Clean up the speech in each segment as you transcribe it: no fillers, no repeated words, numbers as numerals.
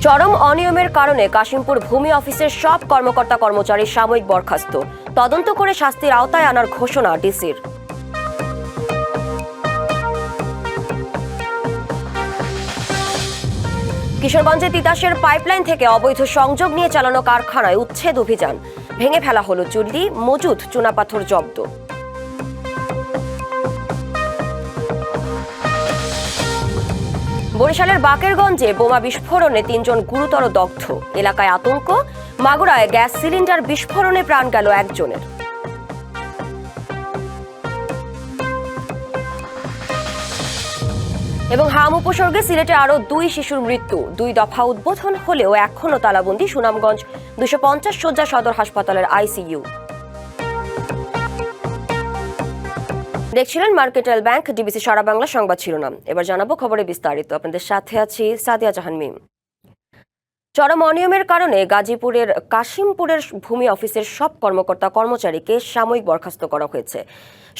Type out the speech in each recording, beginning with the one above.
চরম অনিয়মের কারণে কাশিমপুর ভূমি অফিসের সব কর্মকর্তা কর্মচারী সাময়িক বরখাস্ত। তদন্ত করে শাস্তির আওতায় আনার ঘোষণা ডিসির। কিশোরগঞ্জে তিতাসের পাইপলাইন থেকে অবৈধ সংযোগ নিয়ে চালানো কারখানায় উচ্ছেদ অভিযান। ভেঙে ফেলা হলো চুল্লি, মজুদ চুনাপাথর জব্দ। বরিশালের বাকেরগঞ্জে বোমা বিস্ফোরণে ৩ জন গুরুতর দগ্ধ। এলাকায় আতঙ্ক। মাগুরায় গ্যাস সিলিন্ডার বিস্ফোরণে প্রাণ গেল একজনের। এবং হাম উপসর্গে সিলেটে আরো 2 শিশুর মৃত্যু। 2 দফা উদ্বোধন হলেও এখনও তালাবন্দি সুনামগঞ্জ 250 শয্যা সদর হাসপাতালের আইসিইউ। দেখছিলেন মার্কেটাইল ব্যাংক, ডিবিসি সারা বাংলা সংবাদ শিরোনাম। এবার জানাবো খবরে বিস্তারিত। আপনাদের সাথে আছি সাদিয়া জাহান মিম। চরম অনিয়মের কারণে গাজীপুরের কাশিমপুরের ভূমি অফিসের সব কর্মকর্তা কর্মচারীকে সাময়িক বরখাস্ত করা হয়েছে।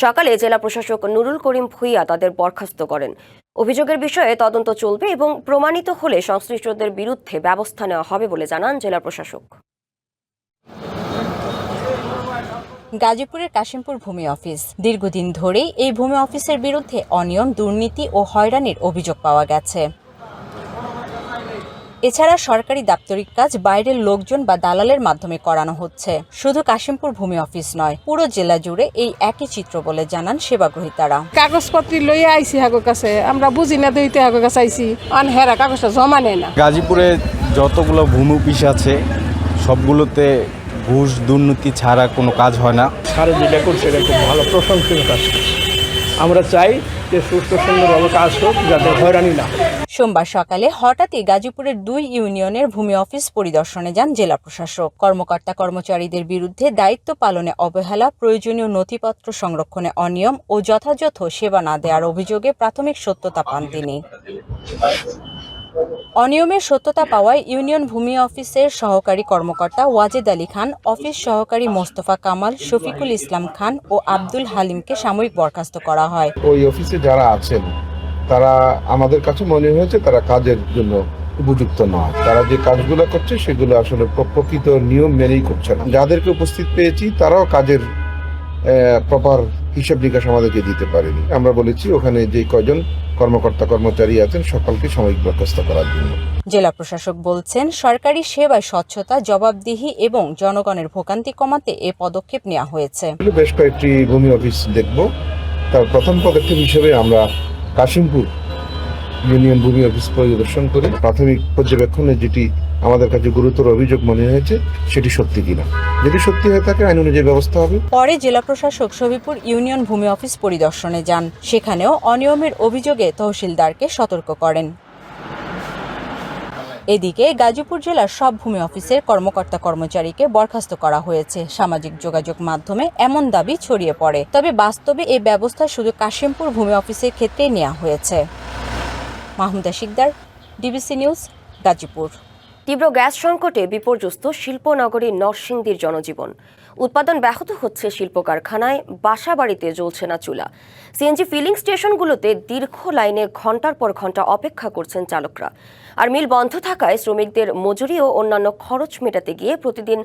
সকালে জেলা প্রশাসক নুরুল করিম ভুইয়া তাদের বরখাস্ত করেন। অভিযোগের বিষয়ে তদন্ত চলবে এবং প্রমাণিত হলে সংশ্লিষ্টদের বিরুদ্ধে ব্যবস্থা নেওয়া হবে বলে জানান জেলা প্রশাসক। গাজীপুরের কাশিমপুর ভূমি অফিস দীর্ঘদিন ধরেই এই ভূমি অফিসের বিরুদ্ধে অনিয়ম, দুর্নীতি ও হয়রানির অভিযোগ পাওয়া গেছে। এছাড়া সরকারি দাপ্তরিক কাজ বাইরের লোকজন বা দালালের মাধ্যমে করানো হচ্ছে। শুধু কাশিমপুর ভূমি অফিস নয়, পুরো জেলা জুড়ে এই একই চিত্র বলে জানান সেবাগ্রহীতারা। কাগজপত্র লইয়া আইসি হাগো কাছে, আমরা বুঝি না দইতে হাগো কাছে আইসি, হেরা কাগজটা জমা নেয় না। গাজীপুরে যতগুলো ভূমি অফিস আছে সবগুলোতে ঘুষ দুর্নীতি ছাড়া কোনো কাজ হয় না। স্যার যেটা করছে এটা খুব ভালো, প্রশংসনীয় কাজ। আমরা চাই যে সুস্থ সুন্দরভাবে কাজ হোক, যাতে হয়রানি না। সোমবার সকালে হঠাৎই গাজীপুরের 2 ইউনিয়নের ভূমি অফিস পরিদর্শনে যান জেলা প্রশাসক। কর্মকর্তা কর্মচারীদের বিরুদ্ধে দায়িত্ব পালনে অবহেলা, প্রয়োজনীয় নথিপত্র সংরক্ষণে অনিয়ম ও যথাযথ সেবা না দেওয়ার অভিযোগে প্রাথমিক সত্যতা পান তিনি। অনিয়মের সত্যতা পাওয়ায় ইউনিয়ন ভূমি অফিসের সহকারী কর্মকর্তা ওয়াজেদ আলী খান, অফিস সহকারী মোস্তফা কামাল, শফিকুল ইসলাম খান ও আব্দুল হালিমকে সাময়িক বরখাস্ত করা হয়। ওই অফিসে যারা আছেন তারা আমাদের কাছে মনে হয়েছে তারা কাজের জন্য উপযুক্ত নয়। তারা যে কাজগুলো করছে সেগুলো আসলে প্রকৃত নিয়ম মেনেই করছে না। যাদেরকে উপস্থিত পেয়েছি তারাও কাজের প্রপার হিসাব নিকাশ আমাদেরকে দিতে পারেনি। আমরা বলেছি ওখানে যে কয়জন কর্মকর্তা কর্মচারী আছেন সকলকে সাময়িক বরখাস্ত করার জন্য। জেলা প্রশাসক বলছেন, সরকারি সেবায় স্বচ্ছতা, জবাবদিহি এবং জনগণের ভোগান্তি কমাতে এ পদক্ষেপ নেওয়া হয়েছে। বেশ কয়েকটি ভূমি অফিস দেখব। তার প্রথম পদক্ষেপ হিসেবে আমরা কাশিমপুর ইউনিয়ন ভূমি অফিস পরিদর্শন করে প্রাথমিক পর্যবেক্ষণে যেটি আমাদের কাছে গুরুতর অভিযোগ মনে হয়েছে সেটি সত্যি কিনা, যদি সত্যি হয়ে থাকে আইন অনুযায়ী ব্যবস্থা হবে। পরে জেলা প্রশাসক শফিপুর ইউনিয়ন ভূমি অফিস পরিদর্শনে যান। সেখানেও অনিয়মের অভিযোগে তহসিলদারকে সতর্ক করেন। এদিকে গাজীপুর জেলার সব ভূমি অফিসের কর্মকর্তা কর্মচারীকে বরখাস্ত করা হয়েছে। সামাজিক যোগাযোগ মাধ্যমে এমন দাবি ছড়িয়ে পড়ে, তবে বাস্তবে এই ব্যবস্থা শুধু কাশিমপুর ভূমি অফিসের ক্ষেত্রেই নেওয়া হয়েছে। Mahmuda Sikdar, DBC news, Gazipur. তীব্র গ্যাস সংকটে বিপর্যস্ত শিল্পনগরী নরসিংদীর জনজীবন। উৎপাদন ব্যাহত হচ্ছে শিল্প কারখানায়, বাসা বাড়িতে জ্বলছে না চুলা। সিএনজি ফিলিং স্টেশনগুলোতে দীর্ঘ লাইনে ঘন্টার পর ঘন্টা অপেক্ষা করছেন চালকরা। আর মিল বন্ধ থাকায় শ্রমিকদের মজুরি ও অন্যান্য খরচ মেটাতে গিয়ে প্রতিদিন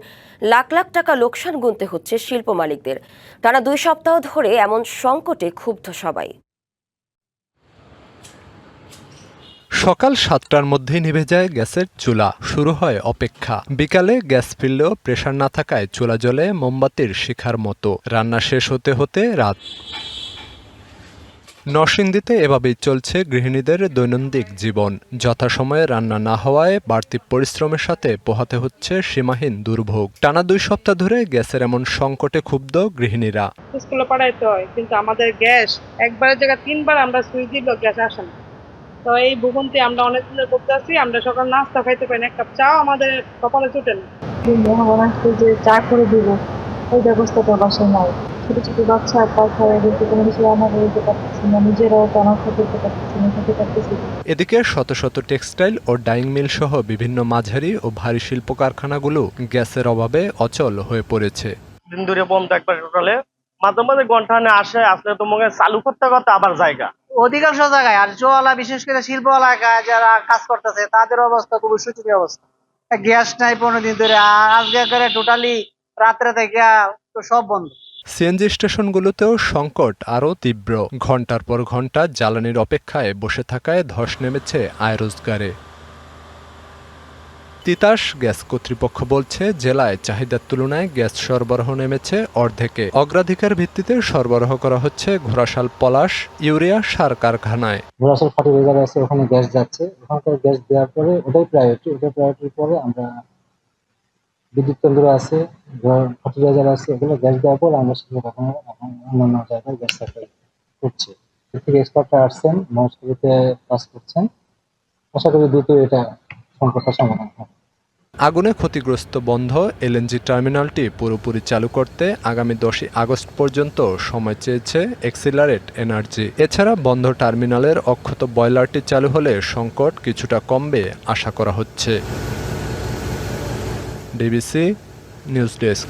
লাখ লাখ টাকা লোকসান গুনতে হচ্ছে শিল্প মালিকদের। টানা 2 সপ্তাহ ধরে এমন সংকটে ক্ষুব্ধ সবাই। সকাল 7টার মধ্যেই নিভে যায় গ্যাসের চুলা, শুরু হয় অপেক্ষা। বিকালে গ্যাস ফিরলেও প্রেসার না থাকায় চুলা জ্বলে মোমবাতির শিখার মতো। রান্না শেষ হতে হতে রাত। নরসিংদীতে এভাবেই চলছে গৃহিণীদের দৈনন্দিন জীবন। যথাসময়ে রান্না না হওয়ায় বাড়তি পরিশ্রমের সাথে পোহাতে হচ্ছে সীমাহীন দুর্ভোগ। টানা 2 সপ্তাহ ধরে গ্যাসের এমন সংকটে ক্ষুব্ধ গৃহিণীরা। স্কুলে পড়াইতে হয়, কিন্তু আমাদের গ্যাস একবারের জায়গায় 3বার আমরা সুইচ দিলেও গ্যাস আসে না। তো এই ভোগান্তি আমরা অনেক দিনের করতে আছি। আমরা সকাল নাস্তা খাইতে পারি না, এক কাপ চাও আমাদের কপালে জোটে না। যে চা করে দিব ওই ব্যবস্থাটা বাসায় নাই। ছোট ছোট বাচ্চা পাখায় কোনো কিছু রান্না করতে পারতেছি না, নিজেরাও রান্না করতে পারতেছি না, খেতে পারতেছি। এদিকে শত শত টেক্সটাইল ও ডাইং মিল সহ বিভিন্ন মাঝারি ও ভারী শিল্প কারখানাগুলো গ্যাসের অভাবে অচল হয়ে পড়েছে। দিন ধরে বন্ধ একবার টোটালে, মাঝে মাঝে ঘন্টা আসে, আসলে তো মনে চালু করতে করতে আবার জায়গা অধিকাংশ জায়গায় আর জোয়ালা বিশেষ করে শিল্প এলাকায় যারা কাজ করতেছে তাদের অবস্থা খুবই শোচনীয় অবস্থা। গ্যাস নাই 15 দিন ধরে, আর আজকে করে টোটালি রাত্রে থেকে তো সব বন্ধ। সিএনজি স্টেশনগুলোতেও সংকট আরও তীব্র। ঘন্টার পর ঘন্টা জ্বালানির অপেক্ষায় বসে থাকায় ধস নেমেছে আয় রোজগারে। তিতাস গ্যাস কর্তৃপক্ষ বলছে, জেলায় চাহিদার তুলনায় গ্যাস সরবরাহ নেমেছে অর্ধেকে। অগ্রাধিকার ভিত্তিতে সরবরাহ করা হচ্ছে ঘোড়াশাল পলাশ ইউরিয়া সার কারখানায়। ঘোড়াশাল ফার্টিলাইজার আছে, ওখানে গ্যাস যাচ্ছে, ওখানকার গ্যাস দেওয়ার পরে ওটাই প্রায়োরিটির পরে আমরা বিদ্যুৎ কেন্দ্র আছে, ফার্টিলাইজার আছে, ওগুলো গ্যাস দেওয়ার পর আমরা সেগুলো এখন অন্যান্য জায়গায় গ্যাস সাপ্লাই করছি। এর থেকে এক্সপার্টরা আসছেন, মহাসড়কে কাজ করছেন। আশা করি দ্রুত এটা সংকটটা সমাধান হবে। আগুনে ক্ষতিগ্রস্ত বন্ধ এলএনজি টার্মিনালটি পুরোপুরি চালু করতে আগামী 10 আগস্ট পর্যন্ত সময় চেয়েছে এক্সিলারেট এনার্জি। এছাড়া বন্ধ টার্মিনালের অক্ষত বয়লারটি চালু হলে সংকট কিছুটা কমবে আশা করা হচ্ছে। DBC news desk.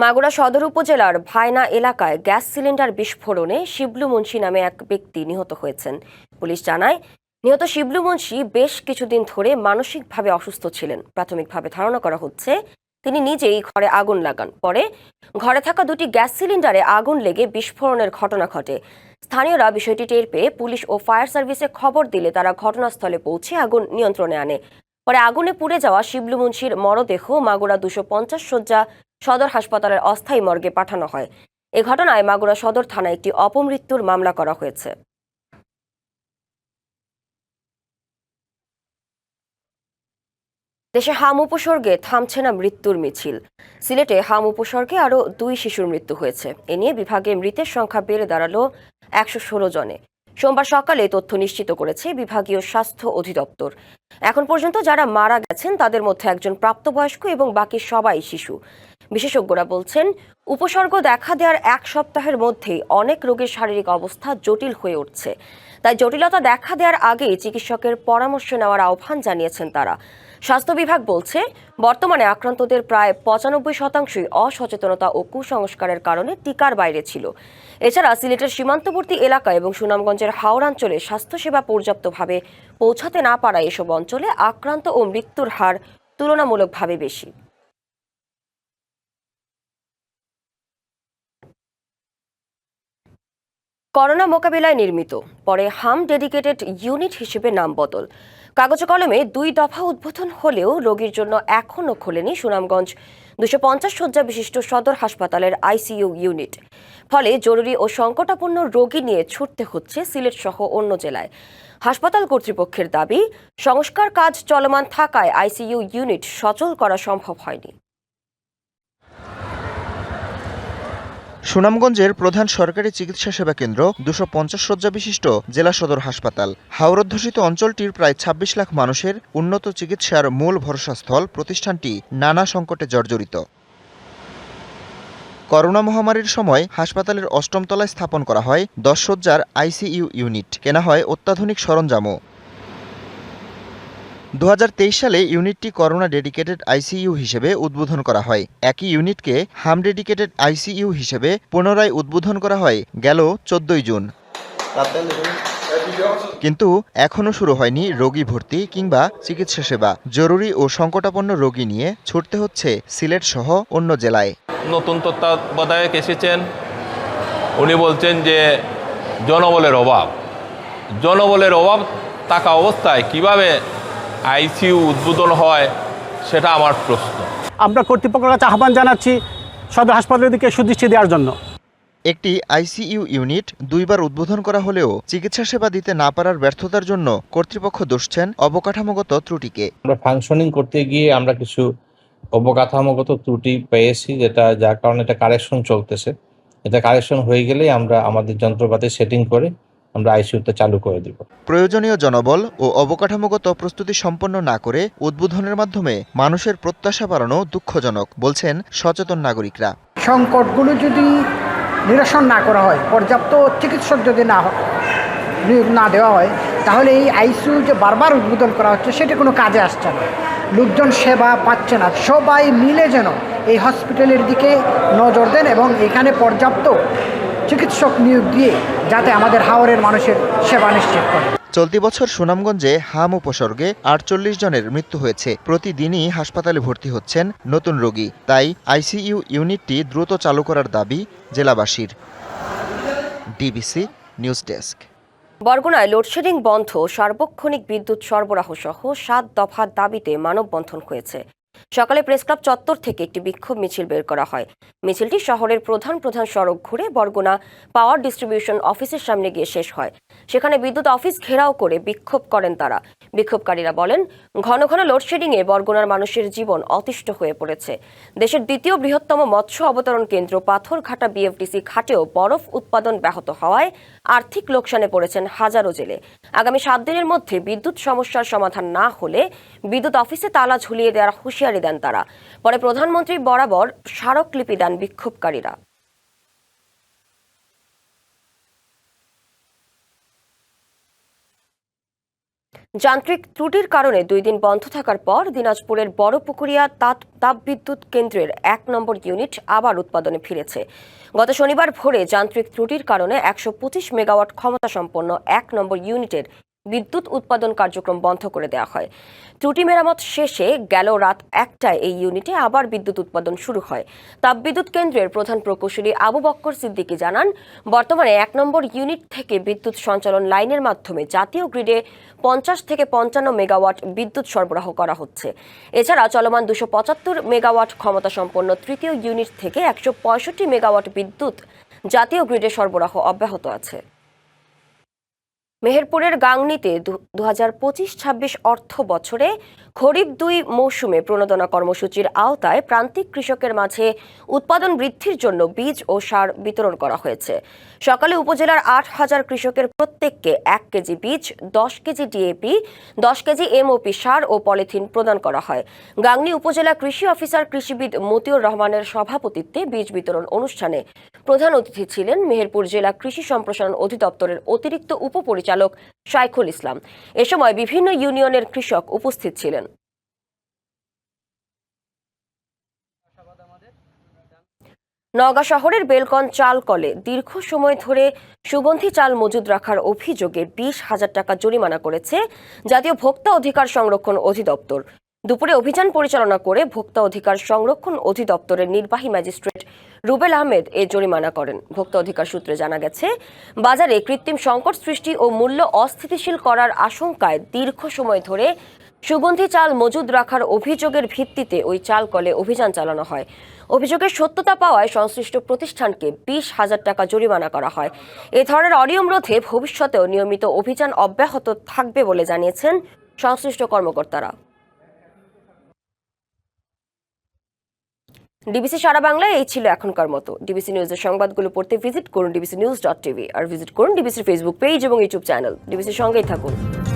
মাগুরা সদর উপজেলার ভায়না এলাকায় গ্যাস সিলিন্ডার বিস্ফোরণে শিবলু মুন্সি নামে এক ব্যক্তি নিহত হয়েছেন। পুলিশ জানায়, নিহত শিবলু মুন্সি বেশ কিছুদিন ধরে মানসিকভাবে অসুস্থ ছিলেন। প্রাথমিকভাবে ধারণা করা হচ্ছে তিনি নিজেই ঘরে আগুন লাগান। পরে ঘরে থাকা 2টি গ্যাস সিলিন্ডারে আগুন লেগে বিস্ফোরণের ঘটনা ঘটে। স্থানীয়রা বিষয়টি টের পেয়ে পুলিশ ও ফায়ার সার্ভিসে খবর দিলে তারা ঘটনাস্থলে পৌঁছে আগুন নিয়ন্ত্রণে আনে। পরে আগুনে পুড়ে যাওয়া শিবলু মুন্সির মরদেহ মাগুরা 250 শয্যা সদর হাসপাতালের অস্থায়ী মর্গে পাঠানো হয়। এ ঘটনায় মাগুরা সদর থানায় একটি অপমৃত্যুর মামলা করা হয়েছে। দেশে হাম উপসর্গে থামছে না মৃত্যুর মিছিল। সিলেটে হাম উপসর্গে আরও 2 শিশুর মৃত্যু হয়েছে। এ নিয়ে বিভাগে মৃতের সংখ্যা বেড়ে দাঁড়ালো 116 জনে। সোমবার সকালে তথ্য নিশ্চিত করেছে বিভাগীয় স্বাস্থ্য অধিদপ্তর। এখন পর্যন্ত যারা মারা গেছেন তাদের মধ্যে একজন প্রাপ্তবয়স্ক এবং বাকি সবাই শিশু। বিশেষজ্ঞরা বলছেন, উপসর্গ দেখা দেওয়ার 1 সপ্তাহের মধ্যেই অনেক রোগীর শারীরিক অবস্থা জটিল হয়ে উঠছে। তাই জটিলতা দেখা দেওয়ার আগেই চিকিৎসকের পরামর্শ নেওয়ার আহ্বান জানিয়েছেন তারা। স্বাস্থ্য বিভাগ বলছে, বর্তমানে আক্রান্তদের প্রায় 95% অসচেতনতা ও কুসংস্কারের কারণে টিকার বাইরে ছিল। এছাড়া সিলেটের সীমান্তবর্তী এলাকা এবং সুনামগঞ্জের হাওড়াঞ্চলে স্বাস্থ্যসেবা পর্যাপ্তভাবে পৌঁছাতে না পারায় এসব অঞ্চলে আক্রান্ত ও মৃত্যুর হার তুলনামূলকভাবে বেশি। করোনা মোকাবিলায় নির্মিত, পরে হাম ডেডিকেটেড ইউনিট হিসেবে নাম বদল। কাগজে কলমে 2 দফা উদ্বোধন হলেও রোগীর জন্য এখনও খোলেনি সুনামগঞ্জ 250 শয্যা বিশিষ্ট সদর হাসপাতালের আইসিইউ ইউনিট। ফলে জরুরি ও সংকটাপন্ন রোগী নিয়ে ছুটতে হচ্ছে সিলেট সহ অন্য জেলায়। হাসপাতাল কর্তৃপক্ষের দাবি, সংস্কার কাজ চলমান থাকায় আইসিইউ ইউনিট সচল করা সম্ভব হয়নি। সুনামগঞ্জের প্রধান সরকারি চিকিৎসা সেবা কেন্দ্র 250 শয্যা বিশিষ্ট জেলা সদর হাসপাতাল। হাওড়াধ্যুষিত অঞ্চলটির প্রায় 26 লাখ মানুষের উন্নত চিকিৎসার মূল ভরসাস্থল প্রতিষ্ঠানটি নানা সংকটে জর্জরিত। করোনা মহামারীর সময় হাসপাতালের 8ম তলায় স্থাপন করা হয় 10 শয্যার আইসিইউ ইউনিট, কেনা হয় অত্যাধুনিক সরঞ্জামও। 2023 সালে ইউনিটটি করোনা ডেডিকেটেড আইসিইউ হিসেবে উদ্বোধন করা হয়। একই ইউনিটকে হাম ডেডিকেটেড আইসিইউ হিসেবে পুনরায় উদ্বোধন করা হয় গেল 14 জুন। কিন্তু এখনও শুরু হয়নি রোগী ভর্তি কিংবা চিকিৎসা সেবা। জরুরি ও সংকটাপন্ন রোগী নিয়ে ছুটতে হচ্ছে সিলেট সহ অন্য জেলায়। নতুন তত্ত্বাবধায়ক এসেছেন, উনি বলছেন যে জনবলের অভাব থাকা অবস্থায় কিভাবে আইসিইউ উদ্বোধন হয় সেটা আমার প্রশ্ন। আমরা কর্তৃপক্ষের কাছে আহ্বান জানাচ্ছি সদর হাসপাতালের দিকে সুদৃষ্টি দেওয়ার জন্য। একটি আইসিইউ ইউনিট 2 বার উদ্বোধন করা হলেও চিকিৎসা সেবা দিতে না পারার ব্যর্থতার জন্য কর্তৃপক্ষ দোষছেন অবকাঠামোগত ত্রুটিকে। আমরা ফাংশনিং করতে গিয়ে আমরা কিছু অবকাঠামোগত ত্রুটি পেয়েছি, যার কারণে এটা কারেকশন চলতেছে। এটা কারেকশন হয়ে গেলেই আমরা আমাদের যন্ত্রপাতি সেটিং করে আমরা আইসিইউতে চালু করে দিব। প্রয়োজনীয় জনবল ও অবকাঠামোগত প্রস্তুতি সম্পন্ন না করে উদ্বোধনের মাধ্যমে মানুষের প্রত্যাশা বাড়ানো দুঃখজনক বলছেন সচেতন নাগরিকরা। সংকটগুলো যদি নিরসন না করা হয়, পর্যাপ্ত চিকিৎসক যদি নিয়োগ না দেওয়া হয়, তাহলে এই আইসিইউ যে বারবার উদ্বোধন করা হচ্ছে সেটা কোনো কাজে আসছে না, লোকজন সেবা পাচ্ছে না। সবাই মিলে যেন এই হসপিটালের দিকে নজর দেন এবং এখানে পর্যাপ্ত চিকিৎসক নিয়োগ দিয়ে যাতে আমাদের হাওরের মানুষের সেবা নিশ্চিত করে। চলতি বছর সুনামগঞ্জে হাম উপসর্গে 48 জনের মৃত্যু হয়েছে। প্রতিদিনই হাসপাতালে ভর্তি হচ্ছেন নতুন রোগী। তাই আইসিইউ ইউনিটটি দ্রুত চালু করার দাবি জেলাবাসীর। DBC news desk. বরগুনায় লোডশেডিং বন্ধ, সার্বক্ষণিক বিদ্যুৎ সরবরাহ সহ 7 দফার দাবিতে মানববন্ধন হয়েছে। সকালে প্রেসক্লাব চত্বর থেকে একটি বিক্ষোভ মিছিল বের করা হয়। মিছিলটি শহরের প্রধান সড়ক ঘুরে বরগুনা পাওয়ার ডিস্ট্রিবিউশন অফিসের সামনে গিয়ে শেষ হয়। সেখানে বিদ্যুৎ অফিস ঘেরাও করে বিক্ষোভ করেন তারা। বিক্ষোভকারীরা বলেন, ঘন ঘন লোডশেডিংয়ে বরগুনার মানুষের জীবন অতিষ্ঠ হয়ে পড়েছে। দেশের দ্বিতীয় বৃহত্তম মৎস্য অবতরণ কেন্দ্র পাথরঘাটা বিএফডিসি ঘাটেও বরফ উৎপাদন ব্যাহত হওয়ায় আর্থিক লোকসানে পড়েছেন হাজারো জেলে। আগামী 7 দিনের মধ্যে বিদ্যুৎ সমস্যার সমাধান না হলে বিদ্যুৎ অফিসে তালা ঝুলিয়ে দেওয়ার হুঁশিয়ারি দেন তারা। পরে প্রধানমন্ত্রী বরাবর স্মারকলিপি দেন বিক্ষোভকারীরা। যান্ত্রিক ত্রুটির কারণে 2 দিন বন্ধ থাকার পর দিনাজপুরের বড়পুকুরিয়া তাপবিদ্যুৎ কেন্দ্রের 1 নম্বর ইউনিট আবার উৎপাদনে ফিরেছে। গত শনিবার ভোরে যান্ত্রিক ত্রুটির কারণে 125 মেগাওয়াট ক্ষমতা সম্পন্ন 1 নম্বর ইউনিটের বিদ্যুৎ উৎপাদন কার্যক্রম বন্ধ করে দেওয়া হয়। ত্রুটি মেরামত শেষে গেল রাত 1টায় এই ইউনিটে আবার বিদ্যুৎ উৎপাদন শুরু হয়। তাপবিদ্যুৎ কেন্দ্রের প্রধান প্রকৌশলী আবু বক্কর সিদ্দিকী জানান, বর্তমানে 1 নম্বর ইউনিট থেকে বিদ্যুৎ সঞ্চালন লাইনের মাধ্যমে জাতীয় গ্রিডে 50 থেকে 55 মেগাওয়াট বিদ্যুৎ সরবরাহ করা হচ্ছে। এছাড়া চলমান 275 মেগাওয়াট ক্ষমতা সম্পন্ন তৃতীয় ইউনিট থেকে 165 মেগাওয়াট বিদ্যুৎ জাতীয় গ্রিডে সরবরাহ অব্যাহত আছে। মেহেরপুরের গাংনীতে 2025-26 অর্থ বছরে খরিফ 2 মৌসুমে প্রণোদনা কর্মসূচির আওতায় প্রান্তিক কৃষকের মাঝে উৎপাদন বৃদ্ধির জন্য বীজ ও সার বিতরণ করা হয়েছে। সকালে উপজেলার 8,000 কৃষকের প্রত্যেককে 1 কেজি বীজ, 10 কেজি ডিএপি, 10 কেজি এমওপি সার ও পলিথিন প্রদান করা হয়। গাংনী উপজেলা কৃষি অফিসার কৃষিবিদ মতিউর রহমানের সভাপতিত্বে বীজ বিতরণ অনুষ্ঠানে প্রধান অতিথি ছিলেন মেহেরপুর জেলা কৃষি সম্প্রসারণ অধিদপ্তরের অতিরিক্ত উপপরিচালক শাইখুল ইসলাম। এ সময় বিভিন্ন ইউনিয়নের কৃষক উপস্থিত ছিলেন। নওগাঁ শহরের বেলকন চাল কলে দীর্ঘ সময় ধরে সুগন্ধি চাল মজুদ রাখার অভিযোগে 20,000 টাকা জরিমানা করেছে জাতীয় ভোক্তা অধিকার সংরক্ষণ অধিদপ্তর। দুপুরে অভিযান পরিচালনা করে ভোক্তা অধিকার সংরক্ষণ অধিদপ্তরের নির্বাহী ম্যাজিস্ট্রেট রুবেল আহমেদ এ জরিমানা করেন। ভোক্তা অধিকার সূত্রে জানা গেছে, বাজারে কৃত্রিম সংকট সৃষ্টি ও মূল্য অস্থিতিশীল করার আশঙ্কায় দীর্ঘ সময় ধরে সুগন্ধি চাল মজুদ রাখার অভিযোগের ভিত্তিতে ওই চাল কলে অভিযান চালানো হয়। অভিযোগের সত্যতা পাওয়ায় সংশ্লিষ্ট প্রতিষ্ঠানকে 20,000 টাকা জরিমানা করা হয়। এ ধরনের অনিয়ম রোধে ভবিষ্যতেও নিয়মিত অভিযান অব্যাহত থাকবে বলে জানিয়েছেন সংশ্লিষ্ট কর্মকর্তারা। ডিবিসি সারা বাংলায় এই ছিল এখনকার মতো। ডিবিসি নিউজের সংবাদগুলো পড়তে ভিজিট করুন dbcnews.tv আর ভিজিট করুন ডিবিসির ফেসবুক পেজ এবং ইউটিউব চ্যানেল। ডিবিসির সঙ্গেই থাকুন।